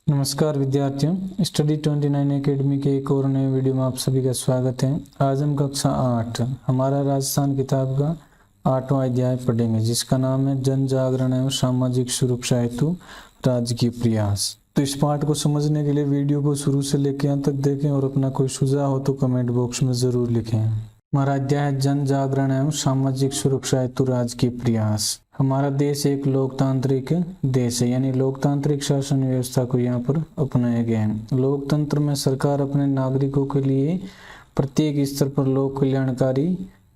नमस्कार विद्यार्थियों, study 29 academy के एक और नए वीडियो में आप सभी का स्वागत है। आज हम कक्षा 8 हमारा राजस्थान किताब का 8वां अध्याय पढ़ेंगे, जिसका नाम है जन जागरण एवं सामाजिक सुरक्षा हेतु राजकीय प्रयास। तो इस पाठ को समझने के लिए वीडियो को शुरू से लेकर अंत तक देखें और अपना कोई सुझाव हो तो कमेंट बॉक्स में जरूर लिखें। हमारा अध्याय है जन जागरण एवं सामाजिक सुरक्षा हेतु राजकीय प्रयास। हमारा देश एक लोकतांत्रिक देश है, यानी लोकतांत्रिक शासन व्यवस्था को यहाँ पर अपनाया गया है। लोकतंत्र में सरकार अपने नागरिकों के लिए प्रत्येक स्तर पर लोक कल्याणकारी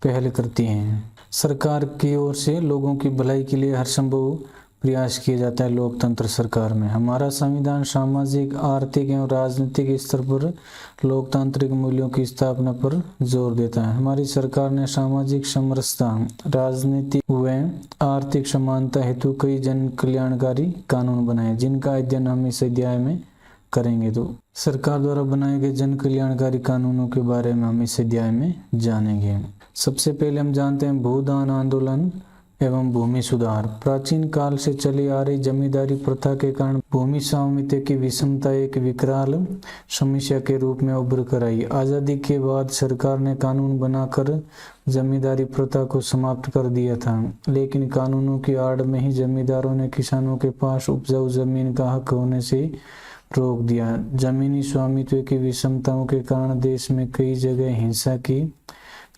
पहल करती है। सरकार की ओर से लोगों की भलाई के लिए हर संभव प्रयास किया जाता है लोकतंत्र सरकार में। हमारा संविधान सामाजिक, आर्थिक एवं राजनीतिक स्तर पर लोकतांत्रिक मूल्यों की स्थापना पर जोर देता है। हमारी सरकार ने सामाजिक समरसता, राजनीतिक व आर्थिक समानता हेतु कई जन कल्याणकारी कानून बनाए, जिनका अध्ययन हम इस अध्याय में करेंगे। तो सरकार द्वारा बनाए गए जन कल्याणकारी कानूनों के बारे में हम इस अध्याय में जानेंगे। सबसे पहले हम जानते हैं भूदान आंदोलन एवं भूमि सुधार। प्राचीन काल से चली आ रही जमींदारी प्रथा के कारण भूमि स्वामित्व की विषमता एक विकराल समस्या के रूप में उभर कर आई। आजादी के बाद सरकार ने कानून बनाकर जमींदारी प्रथा को समाप्त कर दिया था, लेकिन कानूनों की आड़ में ही जमींदारों ने किसानों के पास उपजाऊ जमीन का हक होने से रोक दिया। जमीनी स्वामित्व की विषमताओं के कारण देश में कई जगह हिंसा की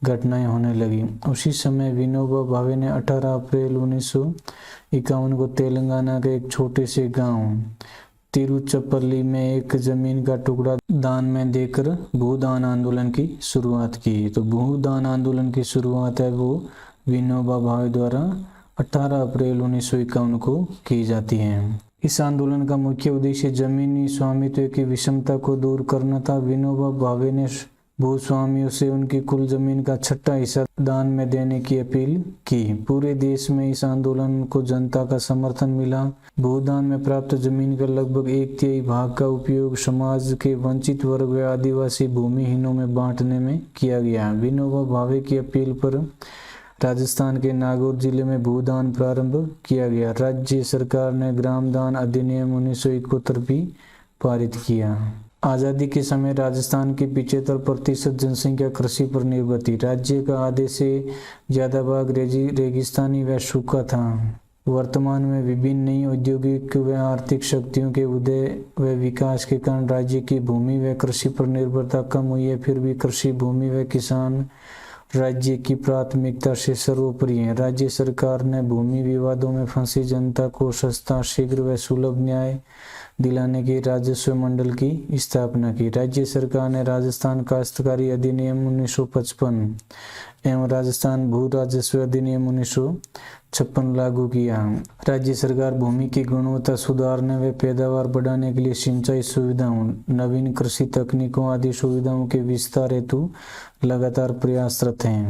घटनाएं होने लगी। उसी समय विनोबा भावे ने 18 अप्रैल 1951 को तेलंगाना के एक छोटे से गांव तिरुचिरापल्ली में एक जमीन का टुकड़ा दान में देकर भूदान आंदोलन की शुरुआत की। तो भूदान आंदोलन की शुरुआत है वो विनोबा भावे द्वारा 18 अप्रैल 1951 को की जाती है। इस आंदोलन का मुख्य उद्देश्य जमीनी स्वामित्व की विषमता को दूर करना था। विनोबा भावे ने भूस्वामियों से उनकी कुल जमीन का 6वां हिस्सा दान में देने की अपील की। पूरे देश में इस आंदोलन को जनता का समर्थन मिला। भूदान में प्राप्त जमीन का लगभग 1/3 भाग का उपयोग समाज के वंचित वर्ग व आदिवासी भूमिहीनों में बांटने में किया गया। विनोबा भावे की अपील पर राजस्थान के नागौर जिले में भूदान प्रारंभ किया गया। राज्य सरकार ने ग्राम दान अधिनियम 1971 भी पारित किया। आज़ादी के समय राजस्थान की 75% जनसंख्या कृषि पर निर्भर थी। राज्य का आधे से ज्यादा भाग रेगिस्तानी व सूखा था। वर्तमान में विभिन्न नई औद्योगिक व आर्थिक शक्तियों के उदय व विकास के कारण राज्य की भूमि व कृषि पर निर्भरता कम हुई है। फिर भी कृषि भूमि व किसान राज्य की प्राथमिकता से सर्वोपरि है। राज्य सरकार ने भूमि विवादों में फंसी जनता को सस्ता, शीघ्र व सुलभ न्याय दिलाने की राजस्व मंडल की स्थापना की। राज्य सरकार ने राजस्थान काश्तकारी अधिनियम 1955 एवं राजस्थान भू राजस्व अधिनियम 1956 लागू किया। राज्य सरकार भूमि की गुणवत्ता सुधारने व पैदावार बढ़ाने के लिए सिंचाई सुविधाओं, नवीन कृषि तकनीकों आदि सुविधाओं के विस्तार हेतु लगातार प्रयासरत है।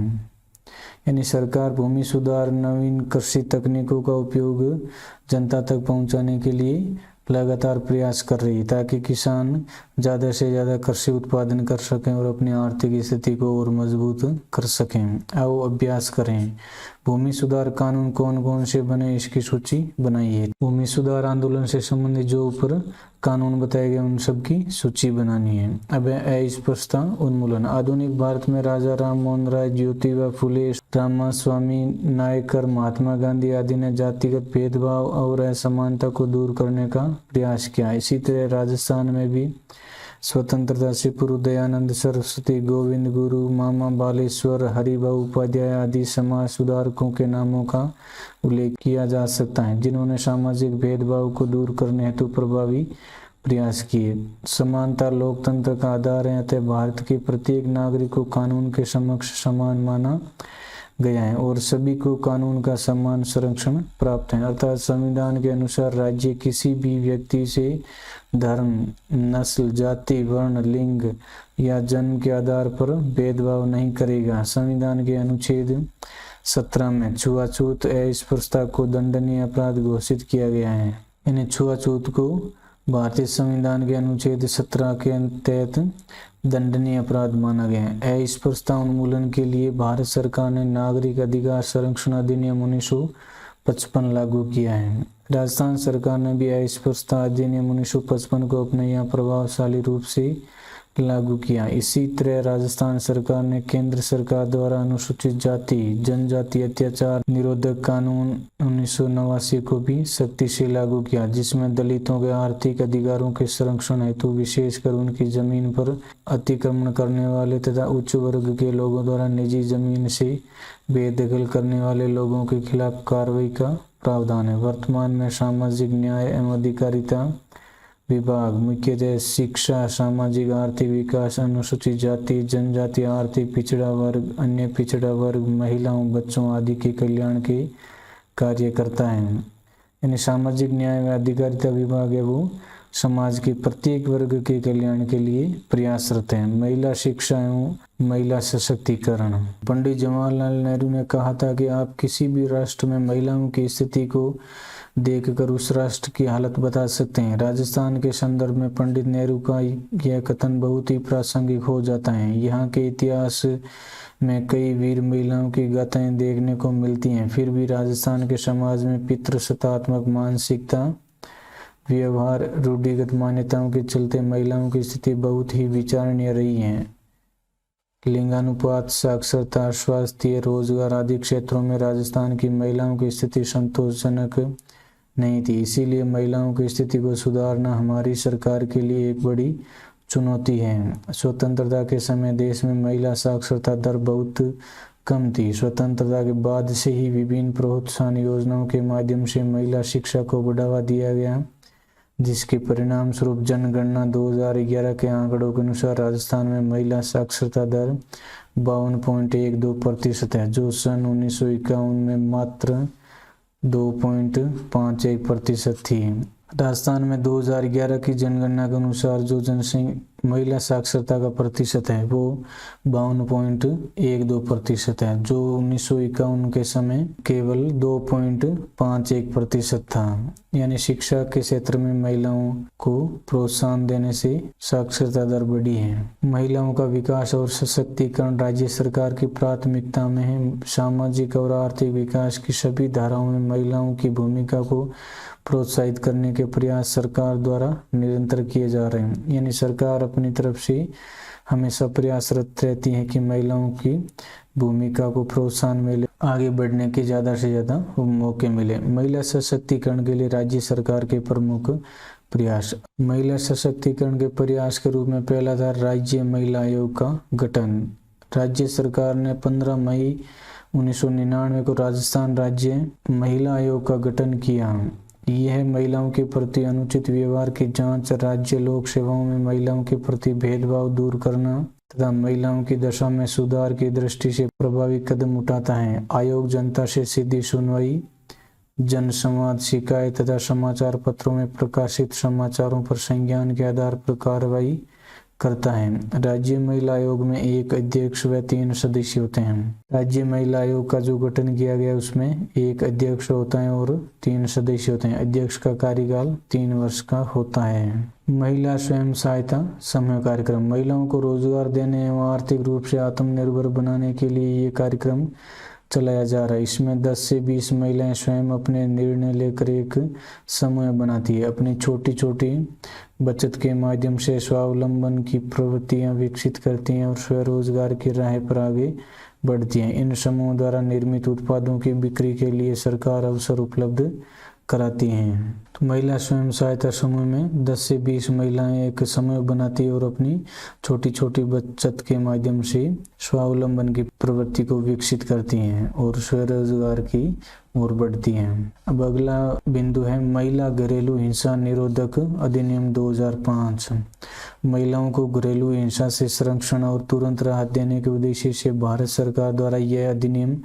यानी सरकार भूमि सुधार, नवीन कृषि तकनीकों का उपयोग जनता तक पहुंचाने के लिए लगातार प्रयास कर रही है, ताकि किसान ज़्यादा से ज़्यादा कृषि उत्पादन कर सकें और अपनी आर्थिक स्थिति को और मजबूत कर सकें। आओ अभ्यास करें। भूमि सुधार कानून कौन कौन से बने, इसकी सूची बनाइए। भूमि सुधार आंदोलन से संबंधित जो ऊपर कानून बताए गए उन सब की सूची बनानी है। अब अस्पृश्यता उन्मूलन। आधुनिक भारत में राजा राम मोहन राय, ज्योतिबा फुले, रामास्वामी नायकर, महात्मा गांधी आदि ने जातिगत भेदभाव और असमानता को दूर करने का प्रयास किया। इसी तरह राजस्थान में भी स्वतंत्रता से पूर्व दयानंद सरस्वती, गोविंद गुरु, मामा बालेश्वर, हरिभाऊ उपाध्याय आदि समाज सुधारकों के नामों का उल्लेख किया जा सकता है, जिन्होंने सामाजिक भेदभाव को दूर करने हेतु प्रभावी प्रयास किए। समानता लोकतंत्र का आधार है, अतः भारत के प्रत्येक नागरिक को कानून के समक्ष समान माना गया है और सभी को कानून का समान संरक्षण प्राप्त है। अर्थात संविधान के अनुसार राज्य किसी भी व्यक्ति से धर्म, नस्ल, जाति, वर्ण, लिंग या जन्म के आधार पर भेदभाव नहीं करेगा। संविधान के अनुच्छेद 17 में छुआछूत, अस्पृश्यता को दंडनीय अपराध घोषित किया गया है। इन छुआछूत को भारतीय संविधान के अनुच्छेद 17 के तहत दंडनीय अपराध माना गया है। अस्पृश्यता उन्मूलन के लिए भारत सरकार ने नागरिक अधिकार संरक्षण अधिनियम 1955 लागू किया है। राजस्थान सरकार ने भी अस्पृश्यता अधिनियम 1955 को अपने यहाँ प्रभावशाली रूप से लागू किया। इसी तरह राजस्थान सरकार ने केंद्र सरकार द्वारा अनुसूचित जाति जनजाति अत्याचार निरोधक कानून 1989 को भी सख्ती से लागू किया, जिसमें दलितों के आर्थिक अधिकारों के संरक्षण हेतु विशेषकर उनकी जमीन पर अतिक्रमण करने वाले तथा उच्च वर्ग के लोगों द्वारा निजी जमीन से बेदखल करने वाले लोगों के खिलाफ कार्रवाई का प्रावधान है। वर्तमान में सामाजिक न्याय एवं अधिकारिता विभाग मुख्यतः शिक्षा, सामाजिक आर्थिक विकास, अनुसूचित जाति जनजाति, आर्थिक पिछड़ा वर्ग, अन्य पिछड़ा वर्ग, महिलाओं बच्चों आदि के कल्याण के कार्य करता है। यानी सामाजिक न्याय व अधिकारिता विभाग है वो समाज के प्रत्येक वर्ग के कल्याण के लिए प्रयासरत है। महिला शिक्षा एवं महिला सशक्तिकरण। पंडित जवाहरलाल नेहरू ने कहा था कि आप किसी भी राष्ट्र में महिलाओं की स्थिति को देखकर उस राष्ट्र की हालत बता सकते हैं। राजस्थान के संदर्भ में पंडित नेहरू का यह कथन बहुत ही प्रासंगिक हो जाता है। यहाँ के इतिहास में कई वीर महिलाओं की गाथाएं देखने को मिलती हैं, फिर भी राजस्थान के समाज में पितृसत्तात्मक मानसिकता, व्यवहार, रूढ़िगत मान्यताओं के चलते महिलाओं की स्थिति बहुत ही विचारणीय रही है। लिंगानुपात, साक्षरता, स्वास्थ्य, रोजगार आदि क्षेत्रों में राजस्थान की महिलाओं की स्थिति संतोषजनक नहीं थी। इसीलिए महिलाओं की स्थिति को सुधारना हमारी सरकार के लिए एक बड़ी चुनौती है। स्वतंत्रता के समय देश में महिला साक्षरता दर बहुत कम थी। स्वतंत्रता के बाद से ही विभिन्न प्रोत्साहन योजनाओं के माध्यम से महिला शिक्षा को बढ़ावा दिया गया, जिसके परिणाम स्वरूप जनगणना 2011 के आंकड़ों के अनुसार राजस्थान में महिला साक्षरता दर 52.12% है, जो सन 1951 में मात्र 2.51% थी। राजस्थान में 2011 की जनगणना के अनुसार जो जनसंख्या महिला साक्षरता का प्रतिशत है वो 52.12% है, जो 1951 के समय केवल 2.51% था। यानी शिक्षा के क्षेत्र में महिलाओं को प्रोत्साहन देने से साक्षरता दर बढ़ी है। महिलाओं का विकास और सशक्तिकरण राज्य सरकार की प्राथमिकता में है। सामाजिक और आर्थिक विकास की सभी धाराओं में महिलाओं की भूमिका को प्रोत्साहित करने के प्रयास सरकार द्वारा निरंतर किए जा रहे हैं। यानी सरकार अपनी तरफ से हमेशा प्रयासरत रहती है कि महिलाओं की भूमिका को प्रोत्साहन मिले, आगे बढ़ने के ज़्यादा से ज़्यादा मौके मिले। महिला सशक्तिकरण के लिए राज्य सरकार के प्रमुख प्रयास। महिला सशक्तिकरण के प्रयास के रूप में पहला था राज्य महिला आयोग का गठन। राज्य सरकार ने 15 मई 1999 को राजस्थान राज्य महिला आयोग का गठन किया। यह महिलाओं के प्रति अनुचित व्यवहार की जांच, राज्य लोक सेवाओं में महिलाओं के प्रति भेदभाव दूर करना तथा महिलाओं की दशा में सुधार की दृष्टि से प्रभावी कदम उठाता है। आयोग जनता से सीधी सुनवाई, जनसंवाद, शिकायत तथा समाचार पत्रों में प्रकाशित समाचारों पर संज्ञान के आधार पर कार्रवाई करता है। राज्य महिला आयोग में एक अध्यक्ष व 3 सदस्य होते हैं। राज्य महिला आयोग का जो गठन किया गया उसमें एक अध्यक्ष होता है और 3 सदस्य होते हैं। अध्यक्ष का कार्यकाल 3 वर्ष का होता है। महिला स्वयं सहायता समूह कार्यक्रम। महिलाओं को रोजगार देने एवं आर्थिक रूप से आत्मनिर्भर बनाने के लिए ये कार्यक्रम चलाया जा रहा है। इसमें 10 से 20 महिलाएं स्वयं अपने निर्णय लेकर एक समूह बनाती है, अपनी छोटी छोटी बचत के माध्यम से स्वावलंबन की प्रवृत्तियां विकसित करती हैं और स्वरोजगार की राह पर आगे बढ़ती हैं। इन समूहों द्वारा निर्मित उत्पादों की बिक्री के लिए सरकार अवसर उपलब्ध कराती हैं। तो महिला स्वयं सहायता समूह में 10 से 20 महिलाएं एक समूह बनाती है और अपनी छोटी छोटी बचत के माध्यम से स्वावलंबन की प्रवृत्ति को विकसित करती हैं और स्वरोजगार की ओर बढ़ती हैं। अब अगला बिंदु है महिला घरेलू हिंसा निरोधक अधिनियम 2005। महिलाओं को घरेलू हिंसा से संरक्षण और तुरंत राहत देने के उद्देश्य से भारत सरकार द्वारा यह अधिनियम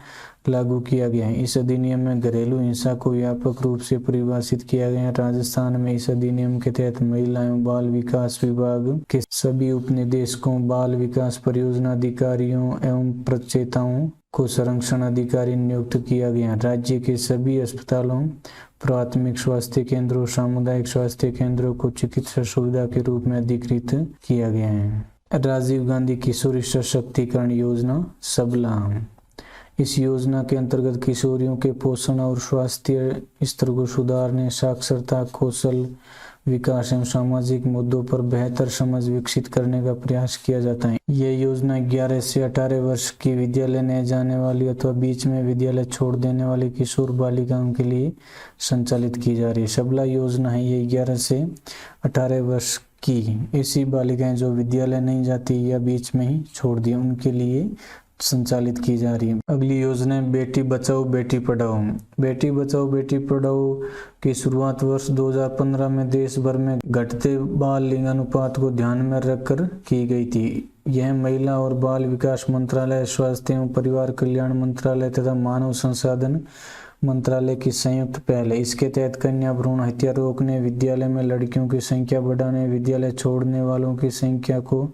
लागू किया गया है। इस अधिनियम में घरेलू हिंसा को व्यापक रूप से परिभाषित किया गया है। राजस्थान में इस अधिनियम के तहत महिला एवं बाल विकास विभाग के सभी उपनिदेशकों, बाल विकास परियोजना अधिकारियों एवं प्रचेताओं को संरक्षण अधिकारी नियुक्त किया गया। राज्य के सभी अस्पतालों, प्राथमिक स्वास्थ्य केंद्रों, सामुदायिक स्वास्थ्य केंद्रों को चिकित्सा सुविधा के रूप में अधिकृत किया गया है। राजीव गांधी किशोरी सशक्तिकरण योजना सबला। इस योजना के अंतर्गत किशोरियों के पोषण और स्वास्थ्य स्तर को सुधारने, साक्षरता, कौशल विकास एवं सामाजिक मुद्दों पर बेहतर समझ विकसित करने का प्रयास किया जाता है। यह योजना 11 से 18 वर्ष की विद्यालय नहीं जाने वाली अथवा बीच में विद्यालय छोड़ देने वाली किशोर बालिकाओं के लिए संचालित की जा रही है। सबला योजना है ये 11 से 18 वर्ष की ऐसी बालिकाएं जो विद्यालय नहीं जाती या बीच में ही छोड़ दी, उनके लिए संचालित की जा रही है। अगली योजना है बेटी बचाओ बेटी पढ़ाओ। बेटी बचाओ बेटी पढ़ाओ की शुरुआत वर्ष 2015 में देश भर में घटते बाल लिंगानुपात को ध्यान में रखकर की गई थी। यह महिला और बाल विकास मंत्रालय, स्वास्थ्य एवं परिवार कल्याण मंत्रालय तथा मानव संसाधन मंत्रालय की संयुक्त पहल है। इसके तहत कन्या भ्रूण हत्या रोकने, विद्यालय में लड़कियों की संख्या बढ़ाने, विद्यालय छोड़ने वालों की संख्या को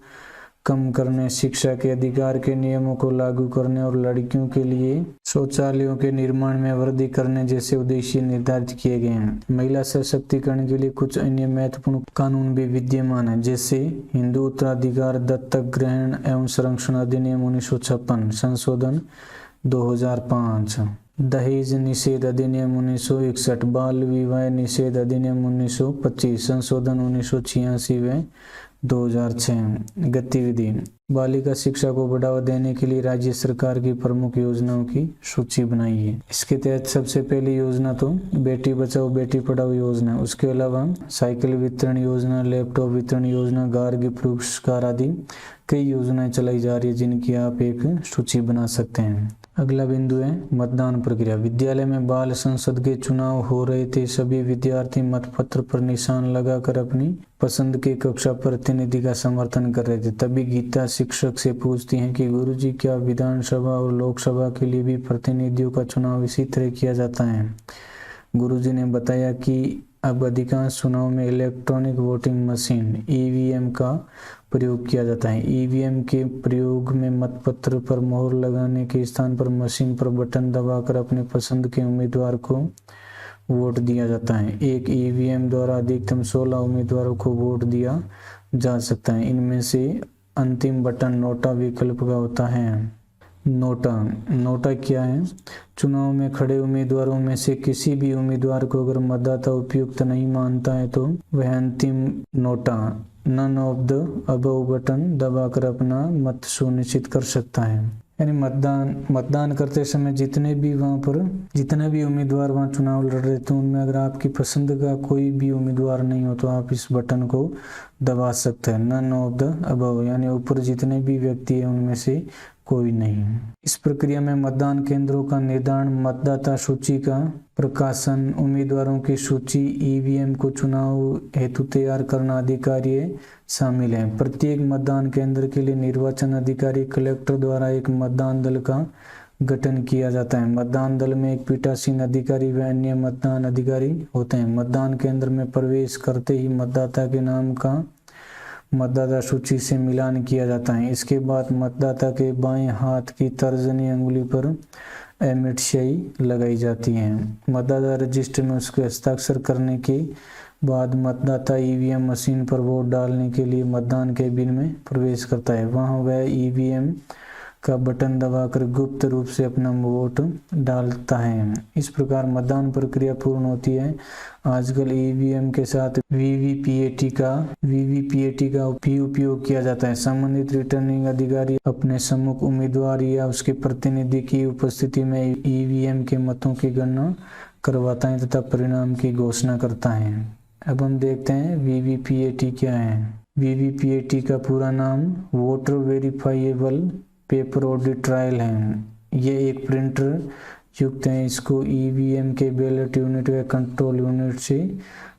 कम करने, शिक्षा के अधिकार के नियमों को लागू करने और लड़कियों के लिए शौचालयों के निर्माण में वृद्धि करने जैसे उद्देश्य निर्धारित किए गए हैं। महिला सशक्तिकरण के लिए कुछ अन्य महत्वपूर्ण कानून भी विद्यमान हैं, जैसे हिंदू उत्तराधिकार, दत्तक ग्रहण एवं संरक्षण अधिनियम 1956 संशोधन 2005, दहेज निषेध अधिनियम 1961, बाल विवाह निषेध अधिनियम 1925 संशोधन 1986 व 2006। गतिविधि बालिका शिक्षा को बढ़ावा देने के लिए राज्य सरकार की प्रमुख योजनाओं की सूची बनाई है। इसके तहत सबसे पहली योजना तो बेटी बचाओ बेटी पढ़ाओ योजना, उसके अलावा साइकिल वितरण योजना, लैपटॉप वितरण योजना, गार्गी पुरस्कार आदि कई योजनाएं चलाई जा रही है जिनकी आप एक सूची बना सकते हैं। अगला बिंदु है मतदान प्रक्रिया। विद्यालय में बाल संसद के चुनाव हो रहे थे। सभी विद्यार्थी मतपत्र पर निशान लगाकर अपनी पसंद के कक्षा प्रतिनिधि का समर्थन कर रहे थे। तभी गीता शिक्षक से पूछती हैं कि गुरुजी, क्या विधानसभा और लोकसभा के लिए भी प्रतिनिधियों का चुनाव इसी तरह किया जाता है? गुरुजी ने बताया कि अब अधिकांश चुनाव में इलेक्ट्रॉनिक वोटिंग मशीन ईवीएम का प्रयोग किया जाता है। ईवीएम के प्रयोग में मतपत्र पर मोहर लगाने के स्थान पर मशीन पर बटन दबाकर अपने पसंद के उम्मीदवार को वोट दिया जाता है। एक ईवीएम द्वारा अधिकतम 16 उम्मीदवारों को वोट दिया जा सकता है। इनमें से अंतिम बटन नोटा विकल्प का होता है। नोटा क्या है? चुनाव में खड़े उम्मीदवारों में से किसी भी उम्मीदवार को अगर मतदाता उपयुक्त नहीं मानता है तो वह अंतिम NOTA none of the above button दबाकर अपना मत सुनिश्चित कर सकता है। यानी मतदान करते समय जितने भी उम्मीदवार वहाँ चुनाव लड़ रहे थे उनमें अगर आपकी पसंद का कोई भी उम्मीदवार नहीं हो तो आप इस बटन को दबा सकते हैं। नन ऑफ द अबव यानी ऊपर जितने भी व्यक्ति हैं उनमें से कोई नहीं। इस प्रक्रिया में मतदान केंद्रों का निर्धारण, मतदाता सूची का प्रकाशन, उम्मीदवारों की सूची, ईवीएम को चुनाव हेतु तैयार करना आदि कार्य शामिल हैं। प्रत्येक मतदान केंद्र के लिए निर्वाचन अधिकारी कलेक्टर द्वारा एक मतदान दल का गठन किया जाता है। मतदान दल में एक पीठासीन अधिकारी व अन्य मतदान अधिकारी होते हैं। मतदान केंद्र में प्रवेश करते ही मतदाता के नाम का मतदाता सूची से मिलान किया जाता है। इसके बाद मतदाता के बाएं हाथ की तर्जनी अंगुली पर एमिट स्याही लगाई जाती है। मतदाता रजिस्टर में उसके हस्ताक्षर करने के बाद मतदाता ईवीएम मशीन पर वोट डालने के लिए मतदान केबिन में प्रवेश करता है। वहां वह ईवीएम का बटन दबाकर गुप्त रूप से अपना वोट डालता है। इस प्रकार मतदान प्रक्रिया पूर्ण होती है। आजकल ईवीएम के साथ वीवीपीएटी का भी उपयोग किया जाता है। संबंधित रिटर्निंग अधिकारी अपने सम्मुख उम्मीदवार या उसके प्रतिनिधि की उपस्थिति में ईवीएम के मतों की गणना करवाता है तथा परिणाम की घोषणा करता है। अब हम देखते हैं वीवीपीएटी क्या है। वीवीपीएटी का पूरा नाम वोटर वेरिफाइएबल पेपर ऑडिट ट्रायल है। ये एक प्रिंटर युक्त है। इसको ईवीएम के बैलेट यूनिट व कंट्रोल यूनिट से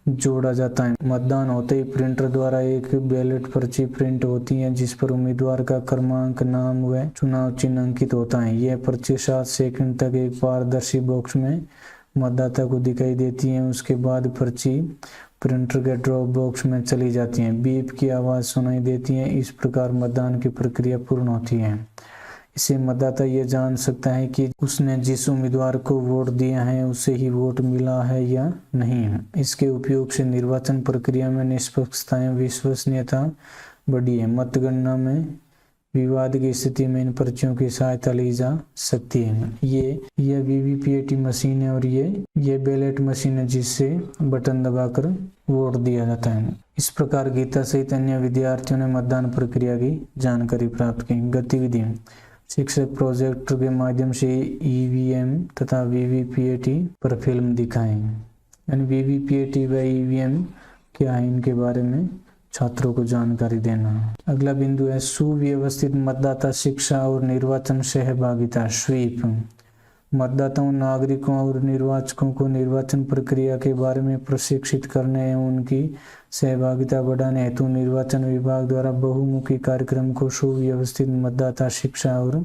जोड़ा जाता है। मतदान होते ही प्रिंटर द्वारा एक बैलेट पर्ची प्रिंट होती है जिस पर उम्मीदवार का क्रमांक, नाम व चुनाव चिन्ह अंकित होता है। यह पर्ची 7 सेकंड तक एक पारदर्शी बॉक्स में मतदाता को दिखाई देती है। उसके बाद पर्ची प्रिंटर के ड्रॉप बॉक्स में चली जाती है। बीप की आवाज़ सुनाई देती है। इस प्रकार मतदान की प्रक्रिया पूर्ण होती है। इससे मतदाता ये जान सकता है कि उसने जिस उम्मीदवार को वोट दिया है उसे ही वोट मिला है या नहीं। इसके उपयोग से निर्वाचन प्रक्रिया में निष्पक्षता एवं विश्वसनीयता बढ़ी है। मतगणना में विवाद की स्थिति में इन पर्चियों की सहायता ली जा सकती है। ये वीवीपीएटी मशीन है और ये बैलेट मशीन है जिससे बटन दबाकर वोट दिया जाता है। इस प्रकार गीता सहित अन्य विद्यार्थियों ने मतदान प्रक्रिया की जानकारी प्राप्त की। गतिविधि: शिक्षक प्रोजेक्टर के माध्यम से ईवीएम तथा वीवीपीएटी पर फिल्म दिखाएं। यानी वीवीपीएटी व ईवीएम क्या है, इनके बारे में छात्रों को जानकारी देना। अगला बिंदु है सुव्यवस्थित मतदाता शिक्षा और निर्वाचन सहभागिता स्वीप। मतदाताओं, नागरिकों और निर्वाचकों को निर्वाचन प्रक्रिया के बारे में प्रशिक्षित करने एवं उनकी सहभागिता बढ़ाने हेतु निर्वाचन विभाग द्वारा बहुमुखी कार्यक्रम को सुव्यवस्थित मतदाता शिक्षा और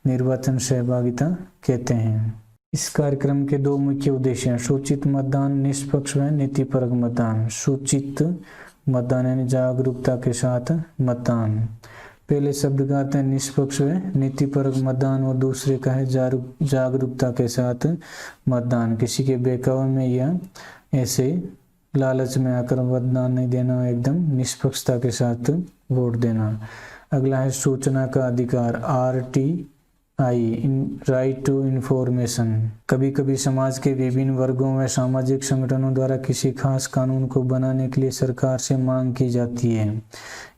निर्वाचन सहभागिता कहते हैं। इस कार्यक्रम के दो मुख्य उद्देश्य हैं: सूचित मतदान, निष्पक्ष व नीतिपरक मतदान। सूचित मतदान यानी जागरूकता के साथ मतदान। पहले शब्द का अर्थ है निष्पक्ष व नीतिपरक मतदान और दूसरे का है जागरूकता के साथ मतदान। किसी के बहकावे में या ऐसे लालच में आकर मतदान नहीं देना, एकदम निष्पक्षता के साथ वोट देना। अगला है सूचना का अधिकार, राइट टू इन्फॉर्मेशन। कभी कभी समाज के विभिन्न वर्गों व सामाजिक संगठनों द्वारा किसी खास कानून को बनाने के लिए सरकार से मांग की जाती है।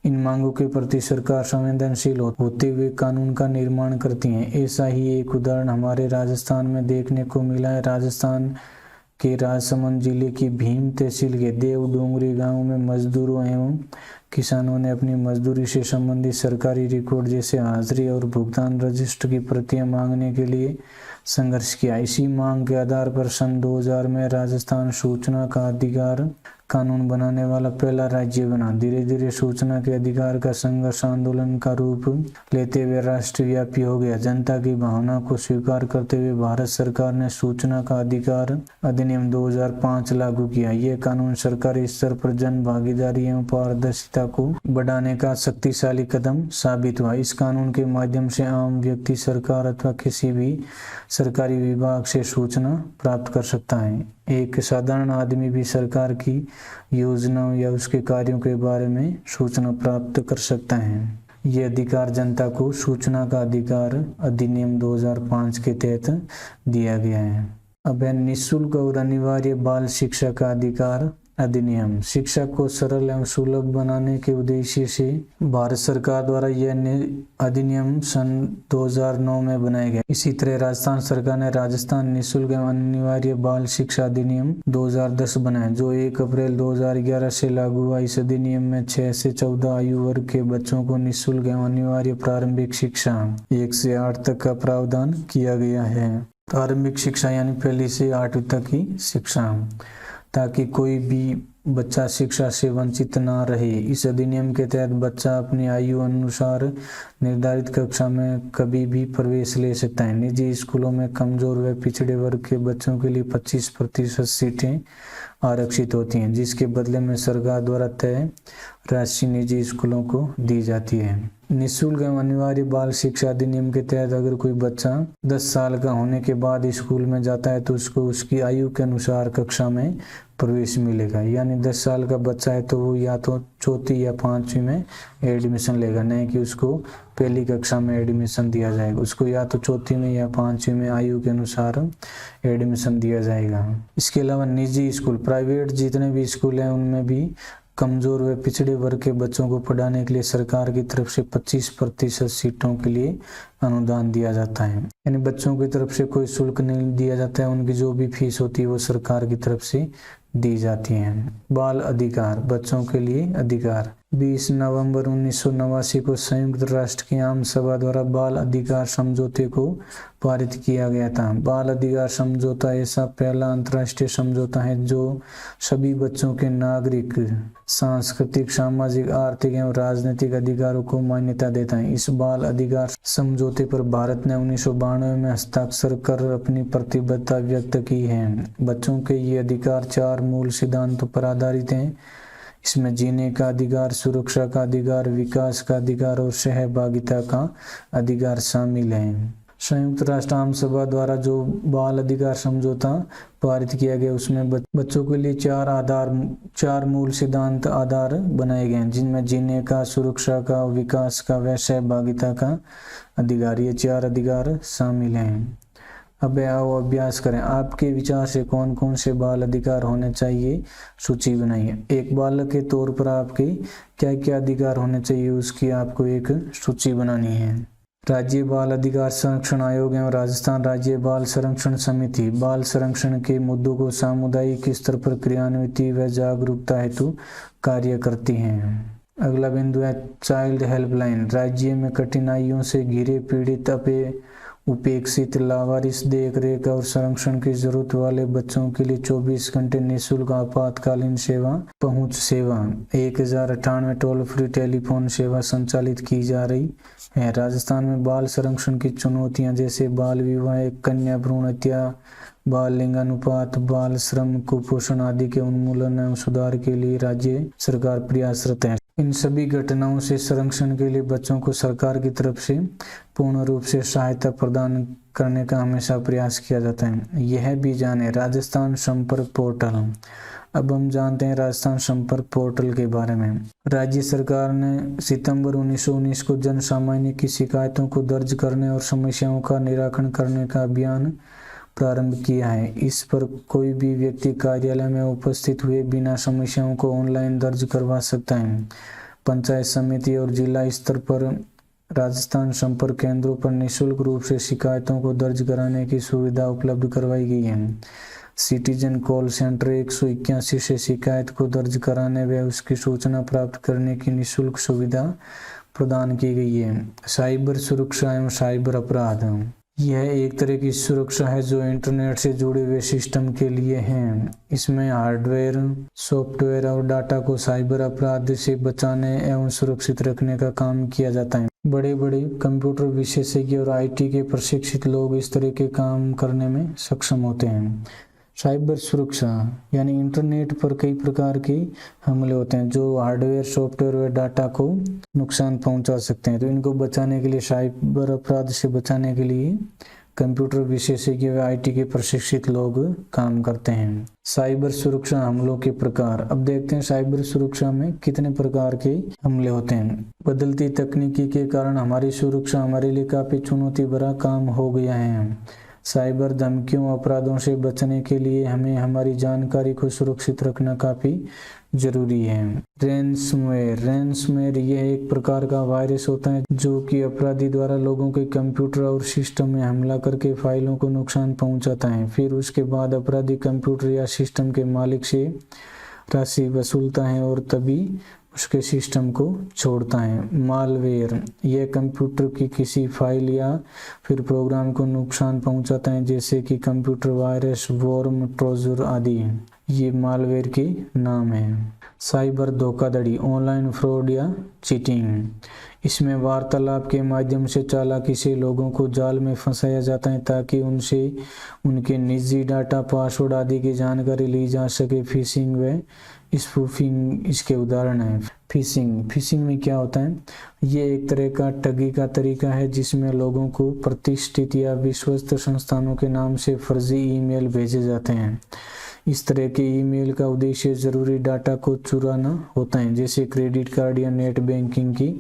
इन मांगों के प्रति सरकार संवेदनशील होते हुए कानून का निर्माण करती है। ऐसा ही एक उदाहरण हमारे राजस्थान में देखने को मिला है। राजस्थान के राजसमंद जिले की भीम तहसील के देवडोंगरी गांव में मजदूरों एवं किसानों ने अपनी मजदूरी से संबंधित सरकारी रिकॉर्ड जैसे हाजिरी और भुगतान रजिस्टर की प्रतियां मांगने के लिए संघर्ष किया। इसी मांग के आधार पर सन 2000 में राजस्थान सूचना का अधिकार कानून बनाने वाला पहला राज्य बना। धीरे धीरे सूचना के अधिकार का संघर्ष आंदोलन का रूप लेते हुए राष्ट्रव्यापी हो गया। जनता की भावना को स्वीकार करते हुए भारत सरकार ने सूचना का अधिकार अधिनियम 2005 लागू किया। यह कानून सरकारी स्तर पर जन भागीदारी एवं पारदर्शिता को बढ़ाने का शक्तिशाली कदम साबित हुआ। इस कानून के माध्यम से आम व्यक्ति सरकार अथवा किसी भी सरकारी विभाग से सूचना प्राप्त कर सकता है। एक साधारण आदमी भी सरकार की योजनाओं या उसके कार्यों के बारे में सूचना प्राप्त कर सकता है। ये अधिकार जनता को सूचना का अधिकार अधिनियम 2005 के तहत दिया गया है। अब है निःशुल्क और अनिवार्य बाल शिक्षा का अधिकार अधिनियम। शिक्षा को सरल एवं सुलभ बनाने के उद्देश्य से भारत सरकार द्वारा यह अधिनियम सन 2009 में बनाया गया। इसी तरह राजस्थान सरकार ने राजस्थान निःशुल्क एवं अनिवार्य बाल शिक्षा अधिनियम 2010 बनाया, जो 1 अप्रैल 2011 से लागू हुआ। इस अधिनियम में 6 से 14 आयु वर्ग के बच्चों को निःशुल्क एवं अनिवार्य प्रारंभिक शिक्षा 1 से 8 तक का प्रावधान किया गया है। प्रारंभिक शिक्षा यानी 1 से 8वीं तक की शिक्षा, ताकि कोई भी बच्चा शिक्षा से वंचित ना रहे। इस अधिनियम के तहत बच्चा अपनी आयु अनुसार निर्धारित कक्षा में कभी भी प्रवेश ले सकता है। निजी स्कूलों में कमजोर व पिछड़े वर्ग के बच्चों के लिए 25% सीटें आरक्षित होती हैं, जिसके बदले में सरकार द्वारा तय राशि निजी स्कूलों को दी जाती है। निःशुल्क एवं अनिवार्य बाल शिक्षा अधिनियम के तहत अगर कोई बच्चा 10 साल का होने के बाद स्कूल में जाता है तो उसको उसकी आयु के अनुसार कक्षा में प्रवेश मिलेगा। यानी 10 साल का बच्चा है तो वो या तो 4वीं या 5वीं में एडमिशन लेगा, नहीं कि उसको पहली कक्षा में एडमिशन दिया जाएगा। उसको या तो 4वीं में या 5वीं में आयु के अनुसार एडमिशन दिया जाएगा। इसके अलावा निजी स्कूल, प्राइवेट जितने भी स्कूल हैं उनमें भी कमजोर व पिछड़े वर्ग के बच्चों को पढ़ाने के लिए सरकार की तरफ से 25% सीटों के लिए अनुदान दिया जाता है। यानी बच्चों की तरफ से कोई शुल्क नहीं दिया जाता है, उनकी जो भी फीस होती है वो सरकार की तरफ से दी जाती है। बाल अधिकार, बच्चों के लिए अधिकार। 20 नवंबर 1989 को संयुक्त राष्ट्र की आम सभा द्वारा बाल अधिकार समझौते को पारित किया गया था। बाल अधिकार समझौता ऐसा पहला अंतर्राष्ट्रीय समझौता है जो सभी बच्चों के नागरिक, सांस्कृतिक, सामाजिक, आर्थिक एवं राजनीतिक अधिकारों को मान्यता देता है। इस बाल अधिकार समझौते पर भारत ने 1992 में हस्ताक्षर कर अपनी प्रतिबद्धता व्यक्त की है। बच्चों के ये अधिकार 4 मूल सिद्धांतों पर आधारित हैं। इसमें जीने का अधिकार, सुरक्षा का अधिकार, विकास का अधिकार और सहभागिता का अधिकार शामिल है। संयुक्त राष्ट्र आम सभा द्वारा जो बाल अधिकार समझौता पारित किया गया उसमें बच्चों के लिए चार मूल सिद्धांत आधार बनाए गए हैं, जिनमें जीने का, सुरक्षा का, विकास का व सहभागिता का अधिकार, ये 4 अधिकार शामिल हैं। अब आओ अभ्यास करें। आपके विचार से कौन कौन से बाल अधिकार होने चाहिए, सूची बनाइए। एक बालक के तौर पर आपके क्या क्या अधिकार होने चाहिए, उसकी आपको एक सूची बनानी है। राज्य बाल अधिकार संरक्षण आयोग एवं राजस्थान राज्य बाल संरक्षण समिति बाल संरक्षण के मुद्दों को सामुदायिक स्तर पर क्रियान्वित व जागरूकता हेतु कार्य करती हैं। अगला बिंदु है चाइल्ड हेल्पलाइन। राज्य में कठिनाइयों से घिरे, पीड़ित, उपेक्षित, लावारिस, देख रेख और संरक्षण की जरूरत वाले बच्चों के लिए 24 घंटे निःशुल्क आपातकालीन सेवा पहुंच सेवा 1098 टोल फ्री टेलीफोन सेवा संचालित की जा रही है। राजस्थान में बाल संरक्षण की चुनौतियां जैसे बाल विवाह, कन्या भ्रूण हत्या, बाल लिंगानुपात, बाल श्रम, कुपोषण आदि के उन्मूलन एवं सुधार के लिए राज्य सरकार प्रयासरत है। इन सभी घटनाओं से संरक्षण के लिए बच्चों को सरकार की तरफ से पूर्ण रूप से सहायता प्रदान करने का हमेशा प्रयास किया जाता है। यह भी जाने राजस्थान संपर्क पोर्टल। अब हम जानते हैं राजस्थान संपर्क पोर्टल के बारे में। राज्य सरकार ने सितंबर 1919 को जन सामान्य की शिकायतों को दर्ज करने और समस्याओं का निराकरण करने का अभियान प्रारंभ किया है। इस पर कोई भी व्यक्ति कार्यालय में उपस्थित हुए बिना समस्याओं को ऑनलाइन दर्ज करवा सकता है। पंचायत समिति और जिला स्तर पर राजस्थान संपर्क केंद्रों पर निःशुल्क रूप से शिकायतों को दर्ज कराने की सुविधा उपलब्ध करवाई गई है। सिटीजन कॉल सेंटर 181 से शिकायत को दर्ज कराने व उसकी सूचना प्राप्त करने की निःशुल्क सुविधा प्रदान की गई है। साइबर सुरक्षा एवं साइबर अपराध, यह एक तरह की सुरक्षा है जो इंटरनेट से जुड़े हुए सिस्टम के लिए है। इसमें हार्डवेयर, सॉफ्टवेयर और डाटा को साइबर अपराध से बचाने एवं सुरक्षित रखने का काम किया जाता है। बड़े बड़े कंप्यूटर विशेषज्ञ और आईटी के प्रशिक्षित लोग इस तरह के काम करने में सक्षम होते हैं। साइबर सुरक्षा यानी इंटरनेट पर कई प्रकार के हमले होते हैं जो हार्डवेयर, सॉफ्टवेयर व डाटा को नुकसान पहुंचा सकते हैं। तो इनको बचाने के लिए, साइबर अपराध से बचाने के लिए कंप्यूटर विशेषज्ञ व आईटी के प्रशिक्षित लोग काम करते हैं। साइबर सुरक्षा हमलों के प्रकार। अब देखते हैं साइबर सुरक्षा में कितने प्रकार के हमले होते हैं। बदलती तकनीकी के कारण हमारी सुरक्षा हमारे लिए काफी चुनौती भरा काम हो गया है। साइबर धमकियों, अपराधों से बचने के लिए हमें हमारी जानकारी को सुरक्षित रखना काफी जरूरी है। रैंसमवेयर यह एक प्रकार का वायरस होता है जो कि अपराधी द्वारा लोगों के कंप्यूटर और सिस्टम में हमला करके फाइलों को नुकसान पहुंचाता है। फिर उसके बाद अपराधी कंप्यूटर या सिस्टम के मालिक से राशि वसूलता है और तभी उसके सिस्टम को छोड़ता है। मालवेयर यह कंप्यूटर की किसी फाइल या फिर प्रोग्राम को नुकसान पहुंचाता है, जैसे कि कंप्यूटर वायरस, वॉर्म, ट्रोजन आदि। ये मालवेयर के नाम है। साइबर धोखाधड़ी, ऑनलाइन फ्रॉड या चीटिंग, इसमें वार्तालाप के माध्यम से चालाकी से लोगों को जाल में फंसाया जाता है ताकि उनसे उनके निजी डाटा, पासवर्ड आदि की जानकारी ली जा सके। फिशिंग व स्पूफिंग इसके उदाहरण हैं। फिशिंग में क्या होता है? ये एक तरह का ठगी का तरीका है जिसमें लोगों को प्रतिष्ठित या विश्वस्त संस्थानों के नाम से फर्जी ईमेल भेजे जाते हैं। इस तरह के ईमेल का उद्देश्य जरूरी डाटा को चुराना होता है, जैसे क्रेडिट कार्ड या नेट बैंकिंग की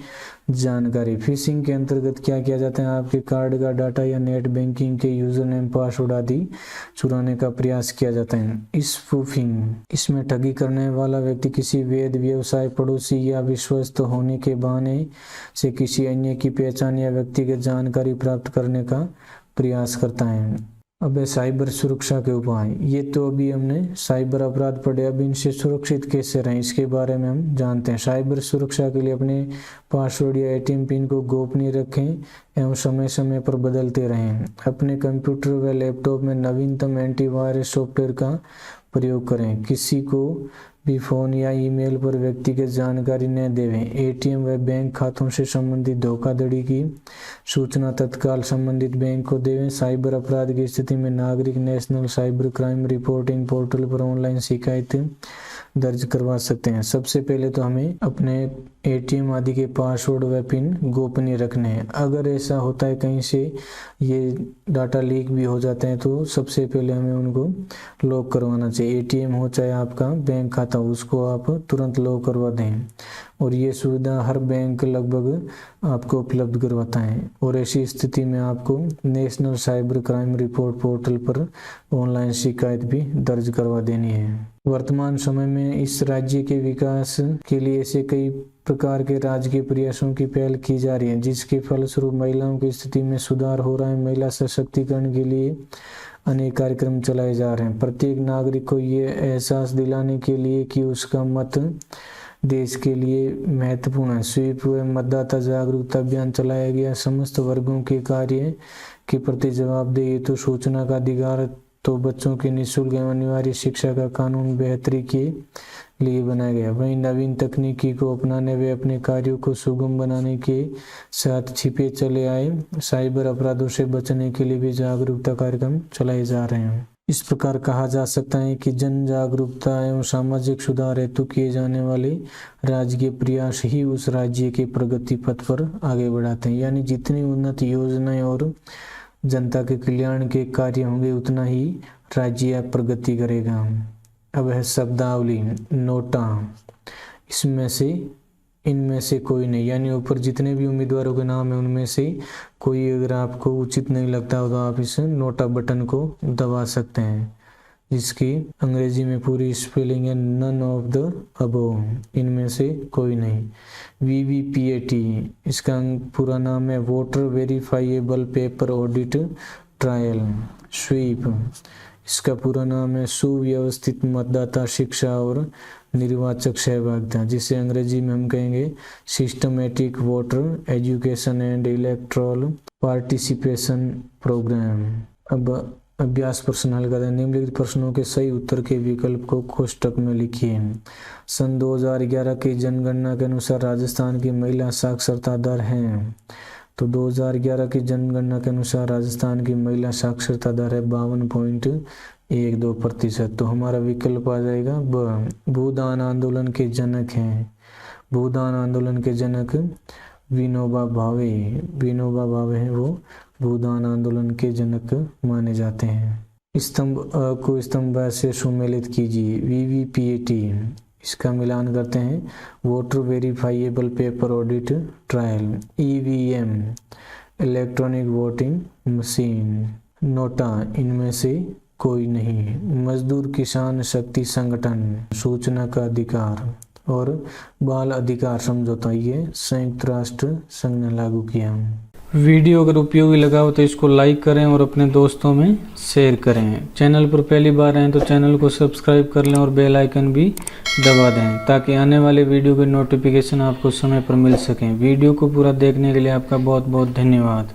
जानकारी। फिशिंग के अंतर्गत क्या किया जाता है? आपके कार्ड का डाटा या नेट बैंकिंग के यूजर नेम, पासवर्ड आदि चुराने का प्रयास किया जाता है। स्पूफिंग, इसमें ठगी करने वाला व्यक्ति किसी वैध व्यवसाय, पड़ोसी या विश्वस्त होने के बहाने से किसी अन्य की पहचान या व्यक्तिगत जानकारी प्राप्त करने का प्रयास करता है। अब साइबर सुरक्षा के उपाय, ये तो अभी हमने साइबर अपराध पढ़े। अब इनसे सुरक्षित कैसे रहें इसके बारे में हम जानते हैं। साइबर सुरक्षा के लिए अपने पासवर्ड या एटीएम पिन को गोपनीय रखें एवं समय समय पर बदलते रहें। अपने कंप्यूटर व लैपटॉप में नवीनतम एंटीवायरस सॉफ्टवेयर का प्रयोग करें। किसी को भी फोन या ईमेल पर व्यक्तिगत जानकारी न देवें। एटीएम व बैंक खातों से संबंधित धोखाधड़ी की सूचना तत्काल संबंधित बैंक को देवें। साइबर अपराध की स्थिति में नागरिक national cyber crime reporting portal पर ऑनलाइन शिकायत दर्ज करवा सकते हैं। सबसे पहले तो हमें अपने एटीएम आदि के पासवर्ड व पिन गोपनीय रखने हैं। अगर ऐसा होता है कहीं से ये डाटा लीक भी हो जाते हैं तो सबसे पहले हमें उनको लॉक करवाना चाहिए। एटीएम हो चाहे आपका बैंक खाता हो, उसको आप तुरंत लॉक करवा दें और ये सुविधा हर बैंक लगभग आपको उपलब्ध करवाता है। और ऐसी स्थिति में आपको national cyber crime report portal पर ऑनलाइन शिकायत भी दर्ज करवा देनी है। वर्तमान समय में इस राज्य के विकास के लिए ऐसे कई प्रकार के राज्य के प्रयासों की पहल की जा रही है, जिसके फलस्वरूप महिलाओं की स्थिति में सुधार हो रहा है। महिला सशक्तिकरण के लिए अनेक कार्यक्रम चलाए जा रहे हैं। प्रत्येक नागरिक को ये एहसास दिलाने के लिए कि उसका मत देश के लिए महत्वपूर्ण है, स्वीप व मतदाता जागरूकता अभियान चलाया गया। समस्त वर्गों के कार्य के प्रति जवाबदेही हेतु सूचना का अधिकार तो बच्चों की निःशुल्क एवं अनिवार्य शिक्षा का कानून बेहतरी के लिए बनाया गया। वहीं नवीन तकनीकी को अपनाने व अपने कार्यों को सुगम बनाने के साथ छिपे चले आए साइबर अपराधों से बचने के लिए भी जागरूकता कार्यक्रम चलाए जा रहे हैं। इस प्रकार कहा जा सकता है कि जन जागरूकता एवं सामाजिक सुधार हेतु किए जाने वाले राज्य के प्रयास ही उस राज्य के प्रगति पथ पर आगे बढ़ाते हैं। यानी जितनी उन्नत योजनाएं और जनता के कल्याण के कार्य होंगे उतना ही राज्य प्रगति करेगा। अब है शब्दावली। नोटा, इनमें से कोई नहीं, यानी ऊपर जितने भी उम्मीदवारों के नाम है उनमें से कोई अगर आपको उचित नहीं लगता हो तो आप इस नोटा बटन को दबा सकते हैं, जिसकी अंग्रेजी में पूरी स्पेलिंग है नन ऑफ द अबोव, इनमें से कोई नहीं। VVPAT, इसका पूरा नाम है voter verifiable paper audit trail. SVEEP, इसका पूरा नाम है सुव्यवस्थित मतदाता शिक्षा और निर्वाचक सहभागिता, जिसे अंग्रेजी में हम कहेंगे systematic voter education and electoral participation programme. अब अभ्यास प्रश्न हल करते हैं। निम्नलिखित प्रश्नों के सही उत्तर के विकल्प को कोष्टक में लिखिए। सन 2011 की जनगणना के अनुसार राजस्थान की महिला साक्षरता दर है, तो 2011 की जनगणना के अनुसार राजस्थान की महिला साक्षरता दर है 52.12%। तो हमारा विकल्प आ जाएगा ब। भूदान आंदोलन के जनक हैं, भूदान आंदोलन के जनक विनोबा भावे हैं, वो भूदान आंदोलन के जनक माने जाते हैं। स्तंभ अ को स्तंभ से सुमेलित कीजिए। VVPAT, इसका मिलान करते हैं voter verifiable paper audit trial. EVM, electronic voting machine. NOTA, इनमें से कोई नहीं। मजदूर किसान शक्ति संगठन, सूचना का अधिकार और बाल अधिकार समझौता ये संयुक्त राष्ट्र संघ ने लागू किया। वीडियो अगर उपयोगी लगा हो तो इसको लाइक करें और अपने दोस्तों में शेयर करें। चैनल पर पहली बार आए तो चैनल को सब्सक्राइब कर लें और बेल आइकन भी दबा दें ताकि आने वाले वीडियो के नोटिफिकेशन आपको समय पर मिल सकें। वीडियो को पूरा देखने के लिए आपका बहुत बहुत धन्यवाद।